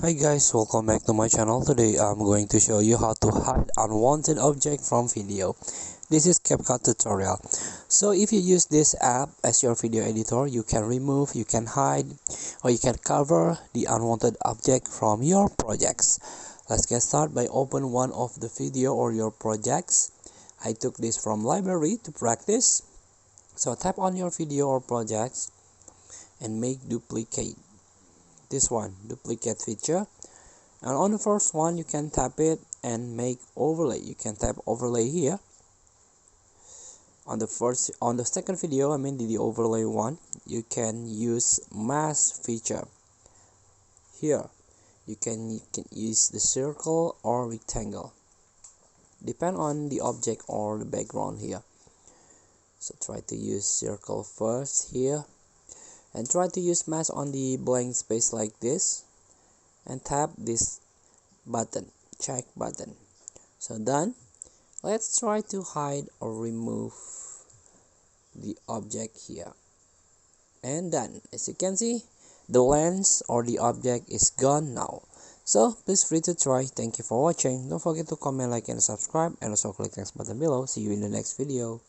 Hi guys, welcome back to my channel. Today I'm going to show you how to hide unwanted object from video. This is CapCut tutorial. So if you use this app as your video editor, you can remove, you can hide, or you can cover the unwanted object from your projects. Let's get started by open one of the video or your projects. I took this from library to practice. So tap on your video or projects and make duplicate. This one, duplicate feature, and on the first one you can tap it and make overlay. You can tap overlay here. On the second video, the overlay one, you can use mask feature. Here you can use the circle or rectangle, depend on the object or the background here. So try to use circle first here, and try to use mask on the blank space like this, and tap this button, check button. So done. Let's try to hide or remove the object here, and done. As you can see, the lens or the object is gone now. So please free to try. Thank you for watching. Don't forget to comment, like, and subscribe, and also click the next button below. See you in the next video.